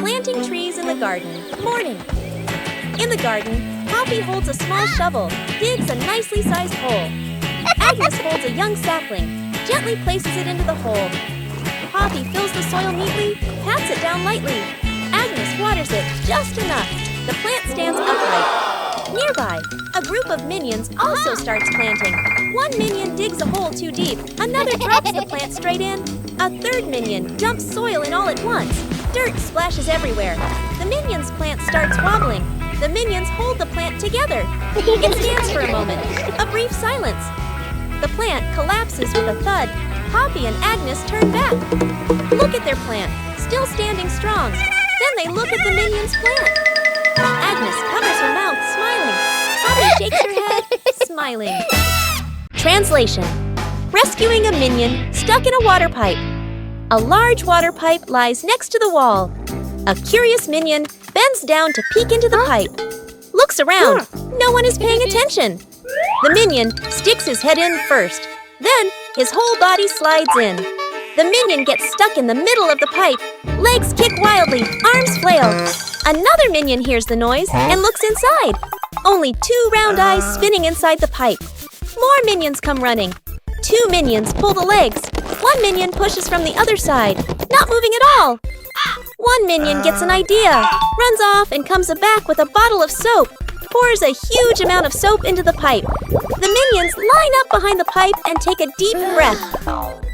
Planting trees in the garden. Morning. In the garden, Poppy holds a small shovel, digs a nicely sized hole. Agnes holds a young sapling, gently places it into the hole. Poppy fills the soil neatly, pats it down lightly. Agnes waters it just enough. The plant stands upright. Nearby, a group of minions also starts planting. One minion digs a hole too deep. Another drops the plant straight in. A third minion dumps soil in all at once. Dirt splashes everywhere. The minion's plant starts wobbling. The minions hold the plant together. It stands for a moment. A brief silence. The plant collapses with a thud. Poppy and Agnes turn back. Look at their plant, still standing strong. Then they look at the minion's plant. Agnes covers her mouth, smiling. Poppy shakes her head, smiling. Translation: rescuing a minion stuck in a water pipe. A large water pipe lies next to the wall. A curious minion bends down to peek into the pipe. Looks around. No one is paying attention. The minion sticks his head in first. Then his whole body slides in. The minion gets stuck in the middle of the pipe. Legs kick wildly, arms flail. Another minion hears the noise and looks inside. Only 2 round eyes spinning inside the pipe. More minions come running. 2 minions pull the legs. 1 minion pushes from the other side, not moving at all. 1 minion gets an idea, runs off and comes back with a bottle of soap. Pours a huge amount of soap into the pipe. The minions line up behind the pipe and take a deep breath.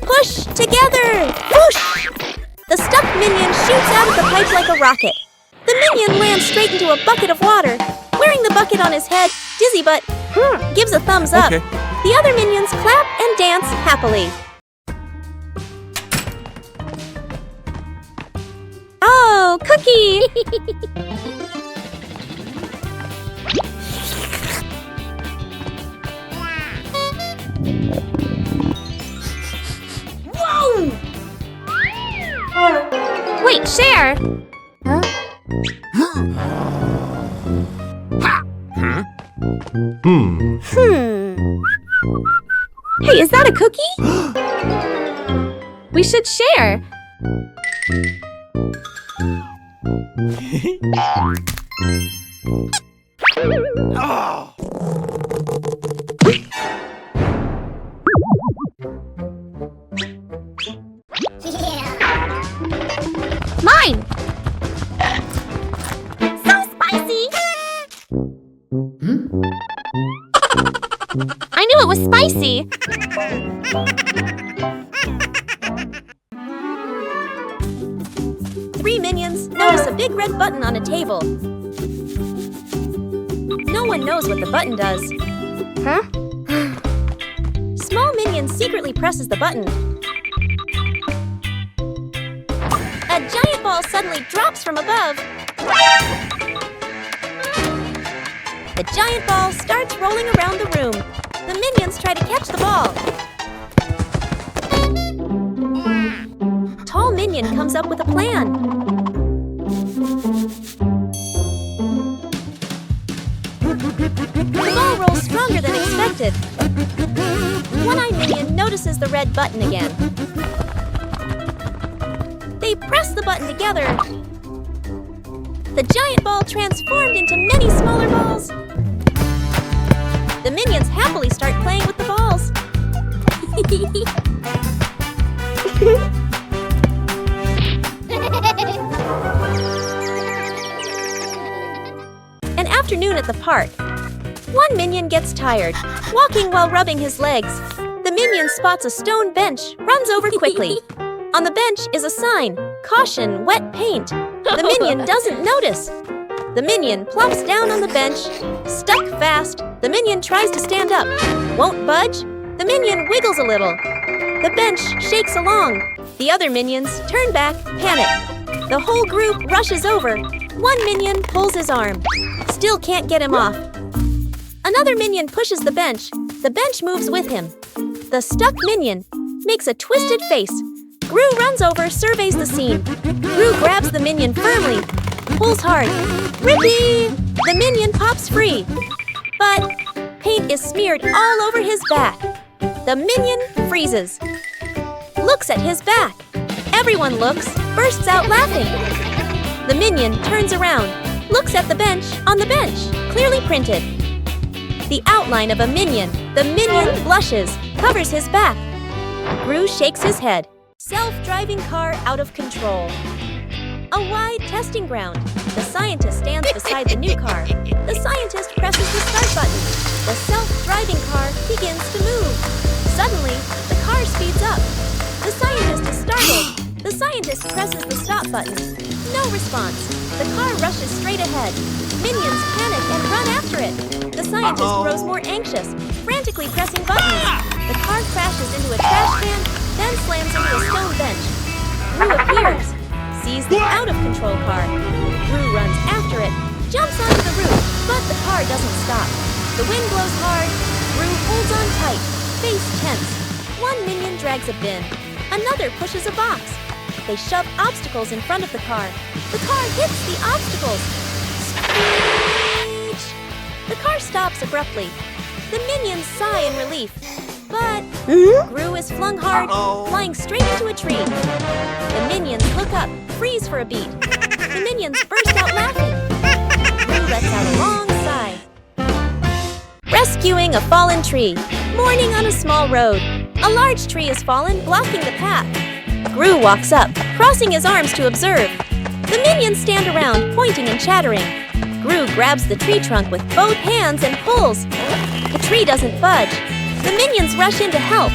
Push together! Whoosh! The stuck minion shoots out of the pipe like a rocket. The minion lands straight into a bucket of water. Wearing the bucket on his head, dizzy but gives a thumbs up. Okay. The other minions clap and dance happily. Oh, Cookie! Whoa! Wait, Cher! Huh? Hey, is that a cookie? We should share. Oh. Mine! So spicy! I knew it was spicy! 3 minions notice a big red button on a table. No one knows what the button does. Huh? Small minion secretly presses the button. A giant ball suddenly drops from above. The giant ball starts rolling around the room. The minions try to catch the ball. Tall minion comes up with a plan. The ball rolls stronger than expected. One-eyed minion notices the red button again. They press the button together. The giant ball transformed into many smaller balls. The minions happily start playing with the balls. An afternoon at the park. One minion gets tired, walking while rubbing his legs. The minion spots a stone bench, runs over quickly. On the bench is a sign, "Caution, wet paint." The minion doesn't notice. The minion plops down on the bench, stuck fast. The minion tries to stand up, won't budge. The minion wiggles a little. The bench shakes along. The other minions turn back, panic. The whole group rushes over. One minion pulls his arm. Still can't get him off. Another minion pushes the bench. The bench moves with him. The stuck minion makes a twisted face. Gru runs over, surveys the scene. Gru grabs the minion firmly, pulls hard. Rippee! The minion pops free. But paint is smeared all over his back. The minion freezes. Looks at his back. Everyone looks, bursts out laughing. The minion turns around, looks at the bench on the bench, clearly printed. The outline of a minion. The minion blushes, covers his back. Gru shakes his head. Self-driving car out of control. A wide testing ground. The scientist stands beside the new car. The scientist presses the start button. The self-driving car begins to move. Suddenly, the car speeds up. The scientist is startled. The scientist presses the stop button. No response. The car rushes straight ahead. Minions panic and run after it. The scientist grows more anxious, frantically pressing buttons. The car crashes into a trash can, then slams into a stone bench. Gru appears, sees the out-of-control car. Gru runs after it, jumps onto the roof, but the car doesn't stop. The wind blows hard. Gru holds on tight, face tense. One minion drags a bin. Another pushes a box. They shove obstacles in front of the car. The car hits the obstacles. Screech! The car stops abruptly. The minions sigh in relief. But Gru is flung hard, flying straight into a tree. The minions look up, freeze for a beat. The minions burst out laughing. Gru lets out a long sigh. Rescuing a fallen tree. Morning on a small road. A large tree has fallen, blocking the path. Gru walks up, crossing his arms to observe. The minions stand around, pointing and chattering. Gru grabs the tree trunk with both hands and pulls. The tree doesn't budge. The minions rush in to help.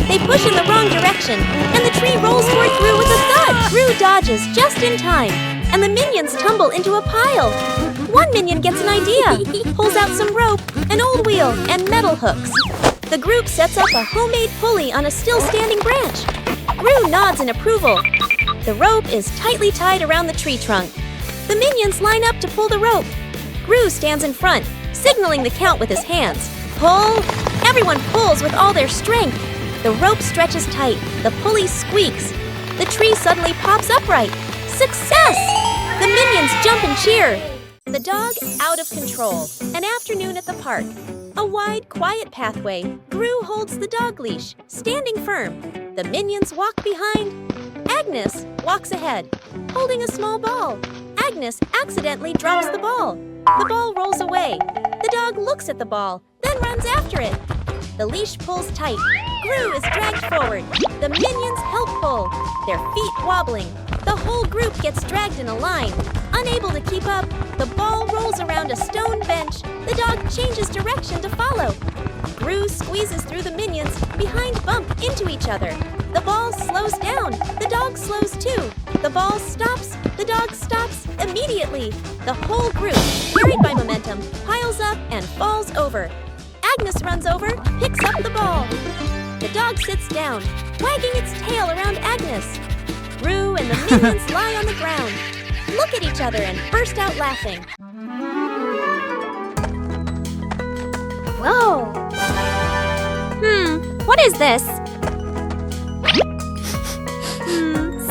They push in the wrong direction, and the tree rolls toward Gru with a thud. Gru dodges just in time, and the minions tumble into a pile. One minion gets an idea, pulls out some rope, an old wheel, and metal hooks. The group sets up a homemade pulley on a still-standing branch. Gru nods in approval. The rope is tightly tied around the tree trunk. The minions line up to pull the rope. Gru stands in front, signaling the count with his hands. Pull! Everyone pulls with all their strength. The rope stretches tight. The pulley squeaks. The tree suddenly pops upright. Success! The minions jump and cheer. The dog out of control. An afternoon at the park. A wide, quiet pathway. Gru holds the dog leash, standing firm. The minions walk behind. Agnes walks ahead, holding a small ball. Agnes accidentally drops the ball. The ball rolls away. The dog looks at the ball, then runs after it. The leash pulls tight. Gru is dragged forward. The minions help pull, their feet wobbling. The whole group gets dragged in a line. Unable to keep up, the ball rolls around a stone bench. The dog changes direction to follow. Gru squeezes through the minions, behind bump into each other. The ball slows down. The dog slows too. The ball stops. The dog stops immediately. The whole group, carried by momentum, piles up and falls over. Agnes runs over, picks up the ball. The dog sits down, wagging its tail around Agnes. Gru and the minions lie on the ground, look at each other and burst out laughing. Whoa! What is this?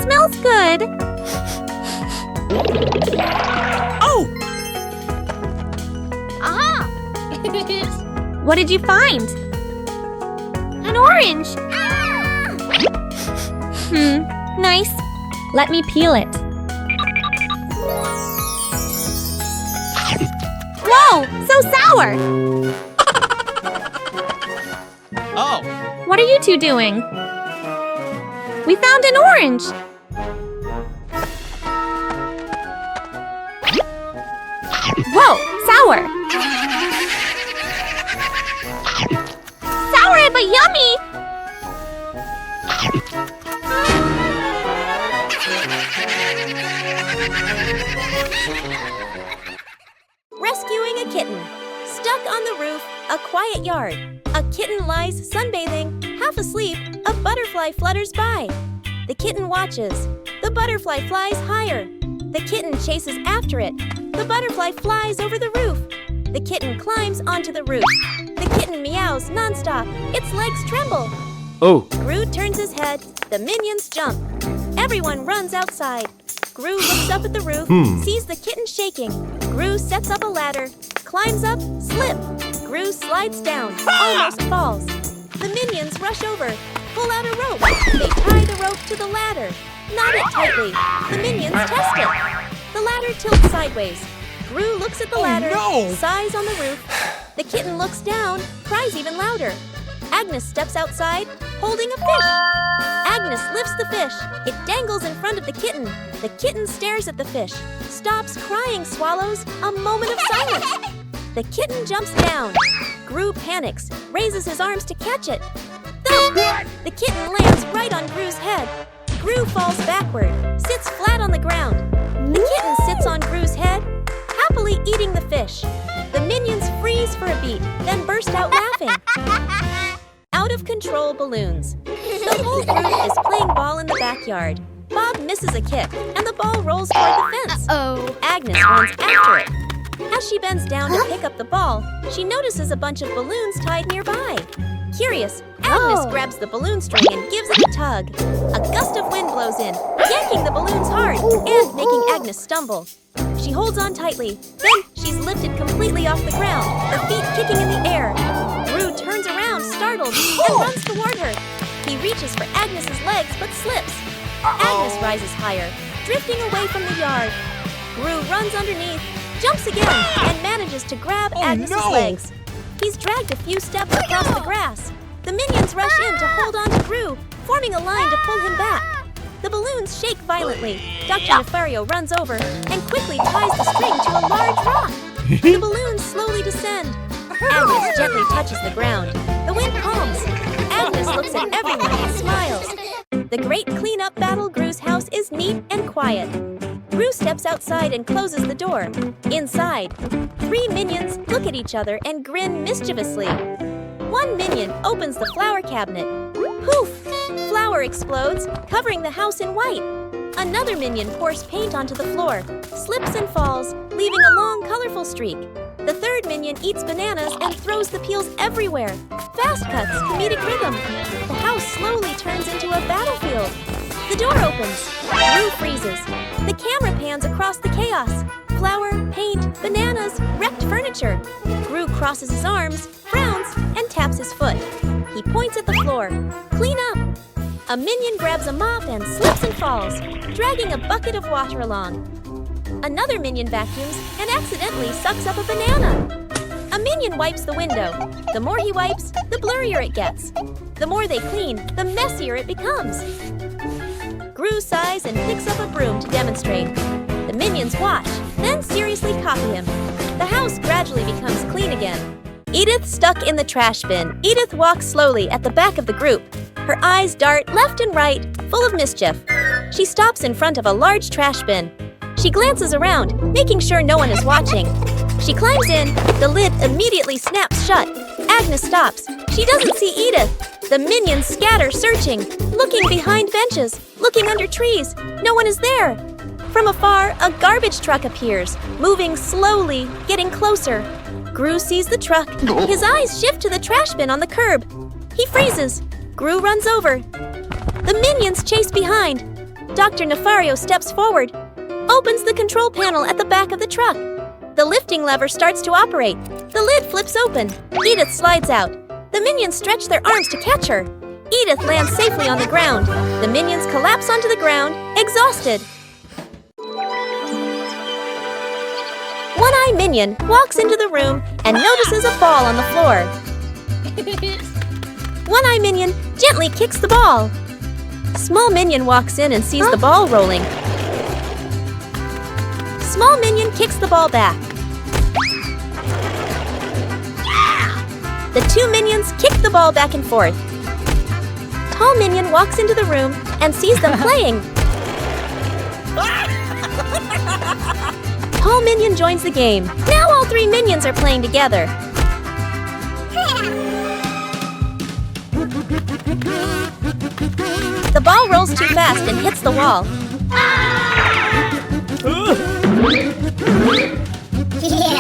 Smells good. Oh! Aha! What did you find? An orange. Nice. Let me peel it. Whoa! So sour! Oh! What are you two doing? We found an orange! Whoa! Sour! Sour but yummy! Rescuing a kitten. Stuck on the roof, a quiet yard. A kitten lies sunbathing, half asleep. A butterfly flutters by. The kitten watches. The butterfly flies higher. The kitten chases after it. The butterfly flies over the roof. The kitten climbs onto the roof. The kitten meows nonstop. Its legs tremble. Oh! Gru turns his head. The minions jump. Everyone runs outside. Gru looks up at the roof, sees the kitten shaking. Gru sets up a ladder, climbs up, slip. Gru slides down, almost falls. The minions rush over, pull out a rope. They tie the rope to the ladder, knot it tightly. The minions test it. The sideways. Gru looks at the ladder, no! sighs on the roof. The kitten looks down, cries even louder. Agnes steps outside, holding a fish. Agnes lifts the fish. It dangles in front of the kitten. The kitten stares at the fish, stops crying, swallows. A moment of silence. The kitten jumps down. Gru panics, raises his arms to catch it. Thump! The kitten lands right on Gru's head. Gru falls backward, sits flat on the ground. The kitten sits on Gru's head, happily eating the fish. The minions freeze for a beat, then burst out laughing. Out-of-control balloons. The whole group is playing ball in the backyard. Bob misses a kick, and the ball rolls toward the fence. Agnes runs after it. As she bends down to pick up the ball, she notices a bunch of balloons tied nearby. Curious, Agnes grabs the balloon string and gives it a tug. A gust of wind blows in, yanking the balloons hard and making Agnes stumble. She holds on tightly, then she's lifted completely off the ground, her feet kicking in the air. Gru turns around, startled, and runs toward her. He reaches for Agnes's legs but slips. Agnes rises higher, drifting away from the yard. Gru runs underneath, jumps again, and manages to grab Agnes's legs. He's dragged a few steps across the grass. The minions rush in to hold on to Gru, forming a line to pull him back. The balloons shake violently. Dr. Nefario runs over and quickly ties the string to a large rock. The balloons slowly descend. Agnes gently touches the ground. The wind calms. Agnes looks at everyone and smiles. The great cleanup battle Gru's house is neat and quiet. Gru steps outside and closes the door. Inside, 3 minions look at each other and grin mischievously. One minion opens the flower cabinet. Poof! Flour explodes, covering the house in white. Another minion pours paint onto the floor, slips and falls, leaving a long, colorful streak. The third minion eats bananas and throws the peels everywhere. Fast cuts, comedic rhythm. The house slowly turns into a battlefield. The door opens. Gru freezes. The camera pans across the chaos. Flour, paint, bananas, wrecked furniture. Gru crosses his arms, frowns, and taps his foot. He points at the floor. Clean up! A minion grabs a mop and slips and falls, dragging a bucket of water along. Another minion vacuums and accidentally sucks up a banana. A minion wipes the window. The more he wipes, the blurrier it gets. The more they clean, the messier it becomes. Gru sighs and picks up a broom to demonstrate. The minions watch, then seriously copy him. The house gradually becomes clean again. Edith stuck in the trash bin. Edith walks slowly at the back of the group. Her eyes dart left and right, full of mischief. She stops in front of a large trash bin. She glances around, making sure no one is watching. She climbs in. The lid immediately snaps shut. Agnes stops. She doesn't see Edith. The minions scatter, searching, looking behind benches, looking under trees. No one is there. From afar, a garbage truck appears, moving slowly, getting closer. Gru sees the truck. His eyes shift to the trash bin on the curb. He freezes. Gru runs over. The minions chase behind. Dr. Nefario steps forward, opens the control panel at the back of the truck. The lifting lever starts to operate. The lid flips open. Edith slides out. The minions stretch their arms to catch her. Edith lands safely on the ground. The minions collapse onto the ground, exhausted. One-Eye Minion walks into the room and notices a ball on the floor. One-Eye Minion gently kicks the ball. Small Minion walks in and sees the ball rolling. Small Minion kicks the ball back. The 2 minions kick the ball back and forth. Tall Minion walks into the room and sees them playing. Tall Minion joins the game. Now all 3 minions are playing together. The ball rolls too fast and hits the wall.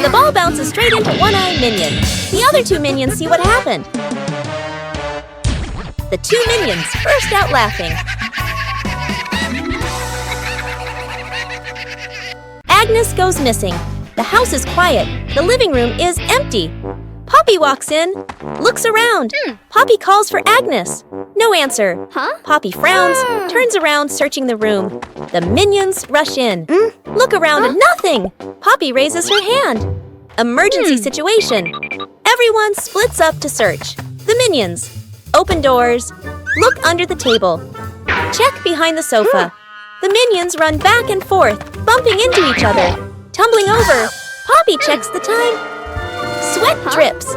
The ball bounces straight into One-Eye Minion. The other 2 minions see what happened. The 2 minions burst out laughing. Agnes goes missing. The house is quiet. The living room is empty. Poppy walks in, looks around. Poppy calls for Agnes. No answer. Poppy frowns, turns around, searching the room. The minions rush in. Look around, nothing. Poppy raises her hand. Emergency situation. Everyone splits up to search. The minions. Open doors. Look under the table. Check behind the sofa. The minions run back and forth, bumping into each other. Tumbling over. Poppy checks the time. Sweat drips.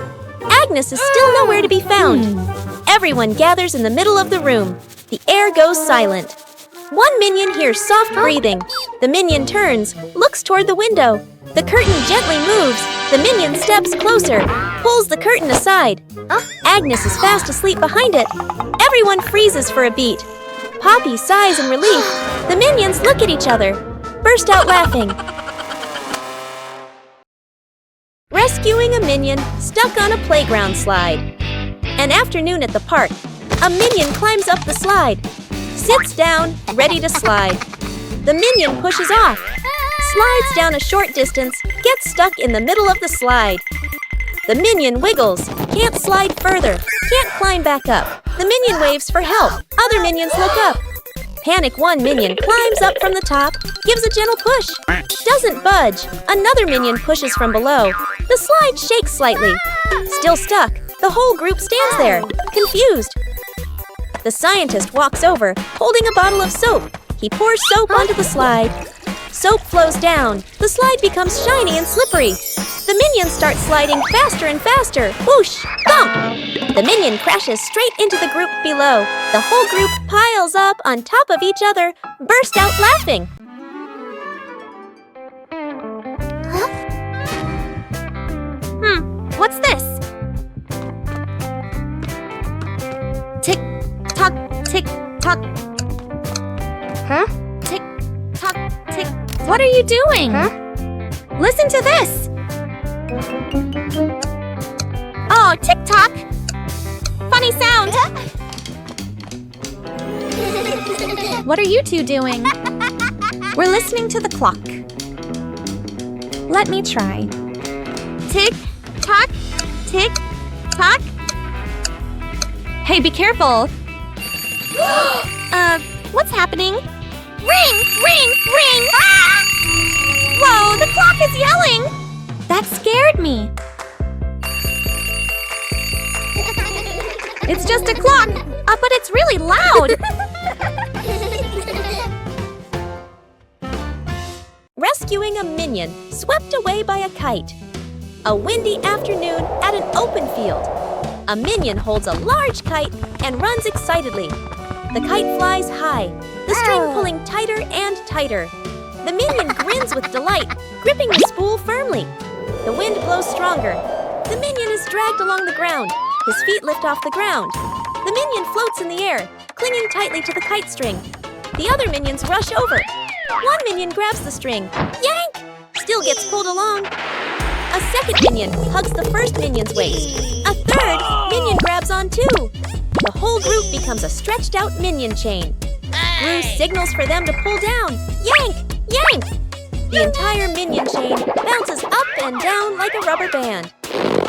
Agnes is still nowhere to be found. Everyone gathers in the middle of the room. The air goes silent. One minion hears soft breathing. The minion turns, looks toward the window. The curtain gently moves. The minion steps closer, pulls the curtain aside. Agnes is fast asleep behind it. Everyone freezes for a beat. Poppy sighs in relief. The minions look at each other, burst out laughing. Rescuing a minion stuck on a playground slide. An afternoon at the park. A minion climbs up the slide, sits down, ready to slide. The minion pushes off, slides down a short distance, gets stuck in the middle of the slide. The minion wiggles, can't slide further, can't climb back up. The minion waves for help. Other minions look up. Panic one minion climbs up from the top, gives a gentle push. Doesn't budge. Another minion pushes from below. The slide shakes slightly. Still stuck. The whole group stands there, confused. The scientist walks over, holding a bottle of soap. He pours soap onto the slide. Soap flows down. The slide becomes shiny and slippery. The minions start sliding faster and faster. Whoosh! Bump! The minion crashes straight into the group below. The whole group piles up on top of each other, burst out laughing. What's this? Tick tock, tick tock. Tick tock, tick. What are you doing? Listen to this. Oh, tick tock. Funny sound. What are you two doing? We're listening to the clock. Let me try. Tick tock, tick tock. Hey, be careful. What's happening? Ring, ring, ring! Ah! Whoa, the clock is yelling! That scared me. It's just a clock, but it's really loud. Rescuing a minion swept away by a kite. A windy afternoon at an open field. A minion holds a large kite and runs excitedly. The kite flies high, the string pulling tighter and tighter. The minion grins with delight, gripping the spool firmly. The wind blows stronger. The minion is dragged along the ground. His feet lift off the ground. The minion floats in the air, clinging tightly to the kite string. The other minions rush over. One minion grabs the string. Yank! Still gets pulled along. A second minion hugs the first minion's waist. A third minion grabs on too. The whole group becomes a stretched out minion chain. Gru signals for them to pull down. Yank! Yank! The entire minion chain bounces up and down like a rubber band.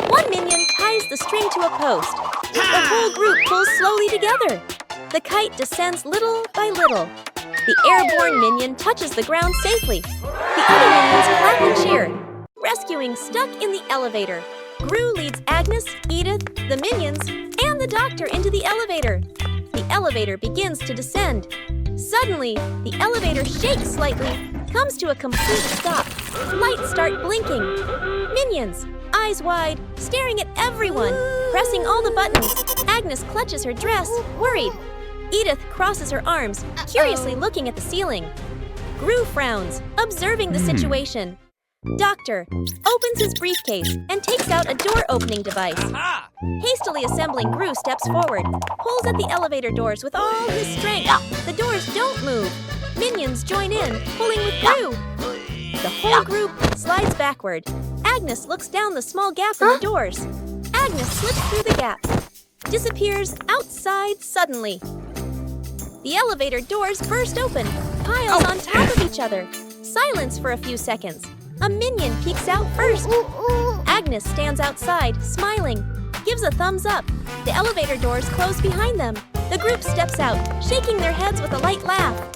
One minion ties the string to a post. The whole group pulls slowly together. The kite descends little by little. The airborne minion touches the ground safely. The other minions clap and cheer. Rescuing stuck in the elevator. Gru leads Agnes, Edith, the minions, and the doctor into the elevator. The elevator begins to descend. Suddenly, the elevator shakes slightly, comes to a complete stop. Lights start blinking. Minions, eyes wide, staring at everyone, pressing all the buttons. Agnes clutches her dress, worried. Edith crosses her arms, curiously looking at the ceiling. Gru frowns, observing the situation. Doctor opens his briefcase and takes out a door-opening device. Hastily assembling, Gru steps forward, pulls at the elevator doors with all his strength. The doors don't move. Minions join in, pulling with Gru. The whole group slides backward. Agnes looks down the small gap in the doors. Agnes slips through the gap, disappears outside suddenly. The elevator doors burst open, piles on top of each other. Silence for a few seconds. A minion peeks out first. Agnes stands outside, smiling, gives a thumbs up. The elevator doors close behind them. The group steps out, shaking their heads with a light laugh.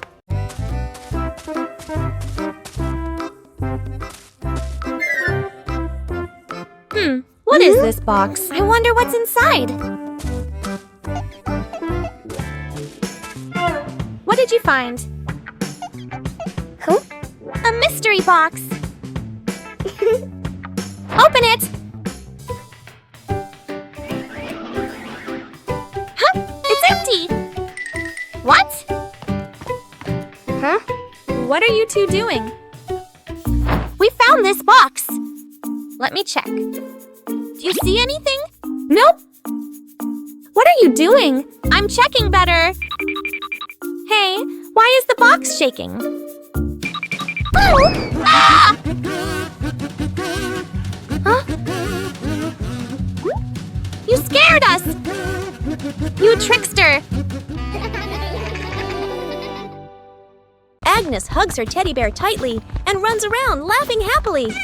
What is this box? I wonder what's inside. What did you find? Huh? A mystery box. Open it! Huh? It's empty! What? Huh? What are you two doing? We found this box. Let me check. Do you see anything? Nope. What are you doing? I'm checking better. Hey, why is the box shaking? Oh! Ah! Huh? You scared us! You trickster! Agnes hugs her teddy bear tightly and runs around, laughing happily.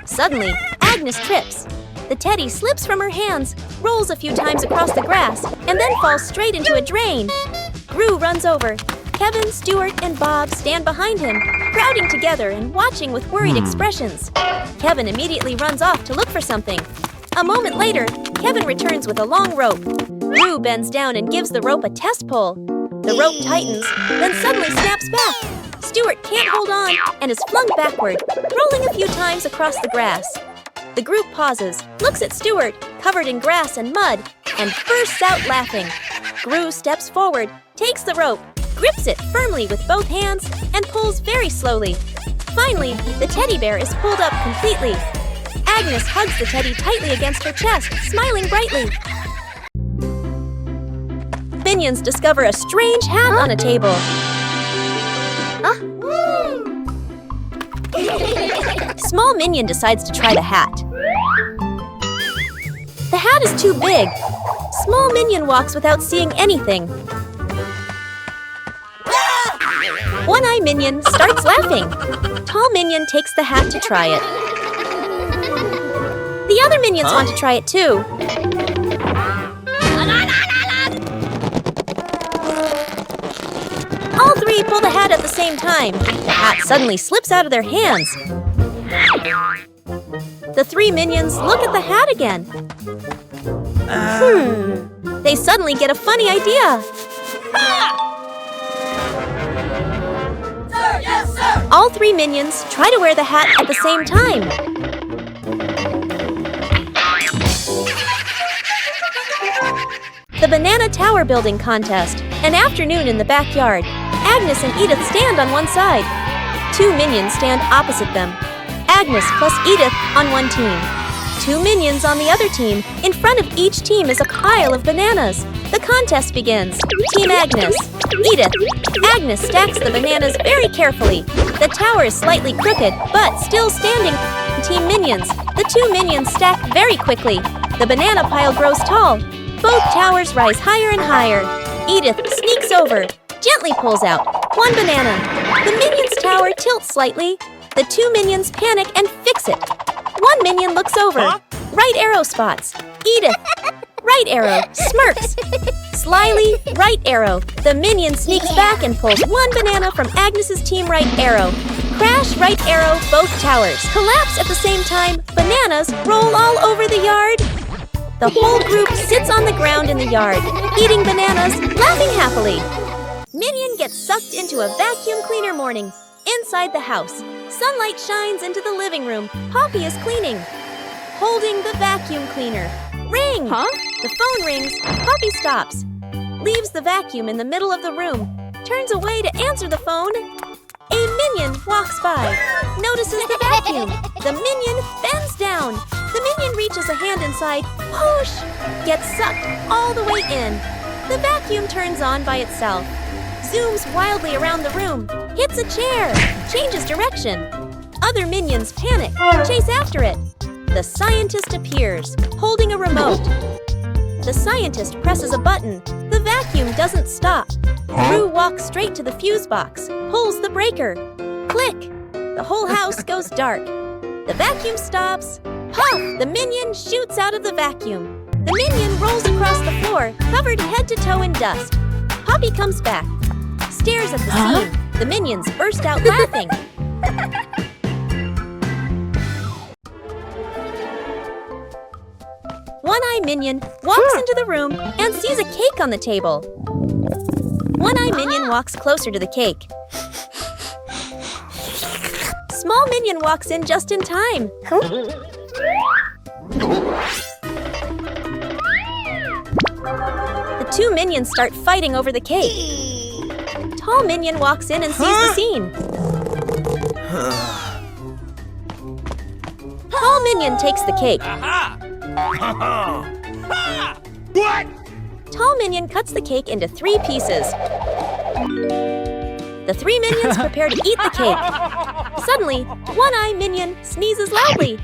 Suddenly, Agnes trips. The teddy slips from her hands, rolls a few times across the grass, and then falls straight into a drain. Gru runs over. Kevin, Stuart, and Bob stand behind him, crowding together and watching with worried expressions. Kevin immediately runs off to look for something. A moment later, Kevin returns with a long rope. Gru bends down and gives the rope a test pull. The rope tightens, then suddenly snaps back. Stuart can't hold on and is flung backward, rolling a few times across the grass. The group pauses, looks at Stuart, covered in grass and mud, and bursts out laughing. Gru steps forward, takes the rope, grips it firmly with both hands, and pulls very slowly. Finally, the teddy bear is pulled up completely. Agnes hugs the teddy tightly against her chest, smiling brightly. Minions discover a strange hat on a table. Small Minion decides to try the hat. The hat is too big. Small Minion walks without seeing anything. One-Eye Minion starts laughing. Tall Minion takes the hat to try it. The other Minions want to try it too. All three pull the hat at the same time. The hat suddenly slips out of their hands. The three Minions look at the hat again. They suddenly get a funny idea. Sir, yes, sir! All three Minions try to wear the hat at the same time. The Banana Tower Building Contest. An afternoon in the backyard. Agnes and Edith stand on one side. Two Minions stand opposite them. Agnes plus Edith on one team. Two Minions on the other team. In front of each team is a pile of bananas. The contest begins. Team Agnes. Edith. Agnes stacks the bananas very carefully. The tower is slightly crooked, but still standing. Team Minions. The two Minions stack very quickly. The banana pile grows tall. Both towers rise higher and higher. Edith sneaks over, gently pulls out one banana. The Minions' tower tilts slightly. The two Minions panic and fix it. One Minion looks over. Right arrow spots. Edith. Right arrow. Smirks. Slyly, right arrow. The Minion sneaks back and pulls one banana from Agnes's team right arrow. Crash, right arrow, both towers. Collapse at the same time. Bananas roll all over the yard. The whole group sits on the ground in the yard, eating bananas, laughing happily. Minion gets sucked into a vacuum cleaner morning. Inside the house, sunlight shines into the living room. Poppy is cleaning. Holding the vacuum cleaner. Ring! The phone rings. Poppy stops. Leaves the vacuum in the middle of the room. Turns away to answer the phone. A Minion walks by. Notices the vacuum. The Minion bends down. The Minion reaches a hand inside. Whoosh! Gets sucked all the way in. The vacuum turns on by itself. Zooms wildly around the room. Hits a chair. Changes direction. Other Minions panic. Chase after it. The scientist appears, holding a remote. The scientist presses a button. The vacuum doesn't stop. Gru walks straight to the fuse box, pulls the breaker. Click! The whole house goes dark. The vacuum stops. Puff! The Minion shoots out of the vacuum. The Minion rolls across the floor, covered head to toe in dust. Poppy comes back, stares at the scene. The Minions burst out laughing. One-Eye Minion walks into the room and sees a cake on the table. One-Eye Minion walks closer to the cake. Small Minion walks in just in time. The two Minions start fighting over the cake. Tall Minion walks in and sees the scene. Tall Minion takes the cake. What? Tall Minion cuts the cake into 3 pieces. The 3 Minions prepare to eat the cake. Suddenly, One-Eye Minion sneezes loudly.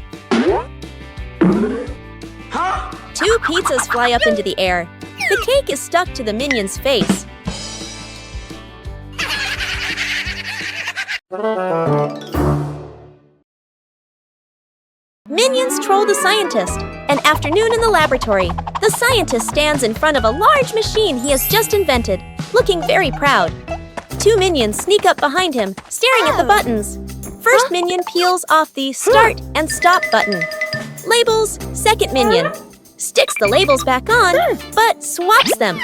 2 pizzas fly up into the air. The cake is stuck to the Minion's face. Minions troll the scientist. An afternoon in the laboratory. The scientist stands in front of a large machine he has just invented, looking very proud. 2 Minions sneak up behind him, staring at the buttons. First Minion peels off the Start and Stop button. Labels, second Minion. Sticks the labels back on, but swaps them.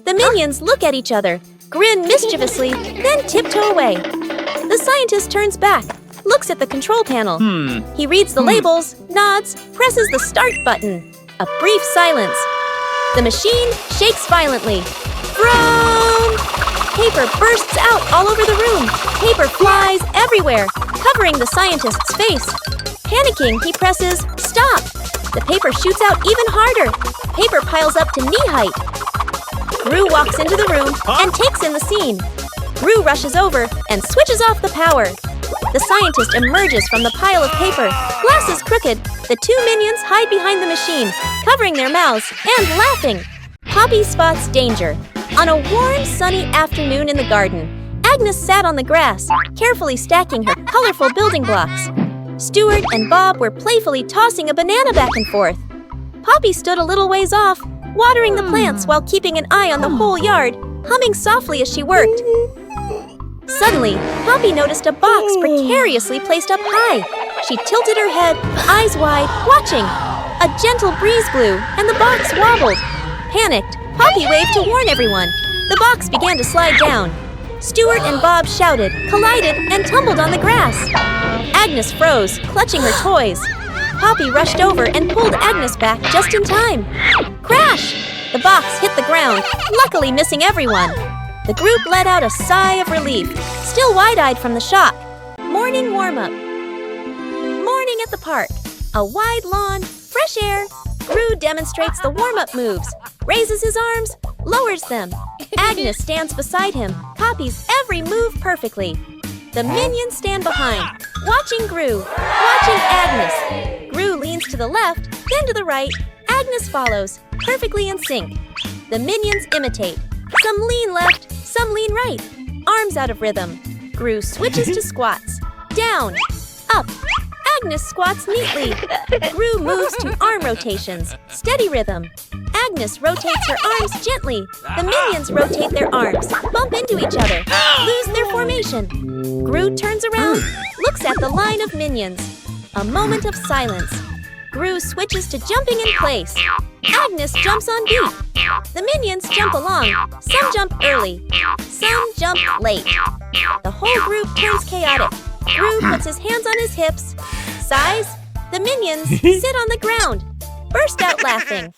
The Minions look at each other, grin mischievously, then tiptoe away. The scientist turns back, looks at the control panel. He reads the labels, nods, presses the Start button. A brief silence. The machine shakes violently. Vroom! Paper bursts out all over the room. Paper flies everywhere, covering the scientist's face. Panicking, he presses Stop. The paper shoots out even harder. Paper piles up to knee height. Gru walks into the room and takes in the scene. Gru rushes over and switches off the power. The scientist emerges from the pile of paper, glasses crooked. The 2 Minions hide behind the machine, covering their mouths and laughing. Poppy spots danger. On a warm, sunny afternoon in the garden, Agnes sat on the grass, carefully stacking her colorful building blocks. Stuart and Bob were playfully tossing a banana back and forth. Poppy stood a little ways off, watering the plants while keeping an eye on the whole yard, humming softly as she worked. Suddenly, Poppy noticed a box precariously placed up high. She tilted her head, eyes wide, watching. A gentle breeze blew, and the box wobbled. Panicked, Poppy waved to warn everyone. The box began to slide down. Stuart and Bob shouted, collided, and tumbled on the grass. Agnes froze, clutching her toys. Poppy rushed over and pulled Agnes back just in time. Crash! The box hit the ground, luckily missing everyone. The group let out a sigh of relief, still wide-eyed from the shock. Morning warm-up. Morning at the park. A wide lawn, fresh air. Gru demonstrates the warm-up moves, raises his arms, lowers them. Agnes stands beside him, copies every move perfectly. The Minions stand behind, watching Gru, watching Agnes. Gru leans to the left, then to the right. Agnes follows, perfectly in sync. The Minions imitate. Some lean left, some lean right. Arms out of rhythm. Gru switches to squats. Down, up. Agnes squats neatly. Gru moves to arm rotations. Steady rhythm. Agnes rotates her arms gently. The Minions rotate their arms, bump into each other, lose their formation. Gru turns around, looks at the line of Minions. A moment of silence. Gru switches to jumping in place. Agnes jumps on beat. The Minions jump along. Some jump early. Some jump late. The whole group turns chaotic. Gru puts his hands on his hips. Sighs. The Minions sit on the ground. Burst out laughing.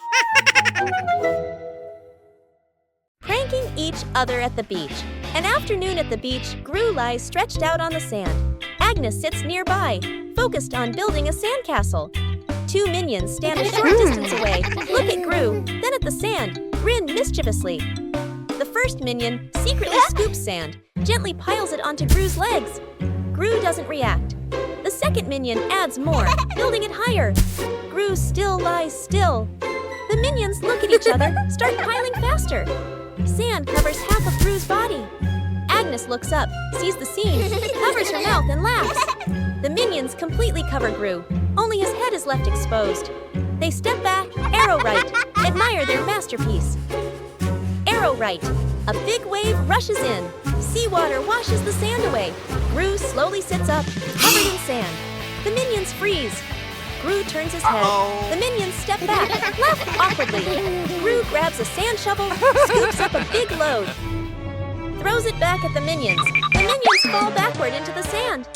Pranking each other at the beach. An afternoon at the beach, Gru lies stretched out on the sand. Agnes sits nearby, focused on building a sandcastle. 2 Minions stand a short distance away, look at Gru, then at the sand, grin mischievously. The first Minion secretly scoops sand, gently piles it onto Gru's legs. Gru doesn't react. The second Minion adds more, building it higher. Gru still lies still. The Minions look at each other, start piling faster. Sand covers half of Gru's body. Agnes looks up, sees the scene, covers her mouth and laughs. The Minions completely cover Gru. Only Only his head is left exposed. They step back, arrow right, admire their masterpiece. Arrow right. A big wave rushes in. Seawater washes the sand away. Gru slowly sits up, covered in sand. The minions freeze. Gru turns his head. The minions step back, laugh awkwardly. Gru grabs a sand shovel, scoops up a big load, throws it back at the minions. The minions fall backward into the sand.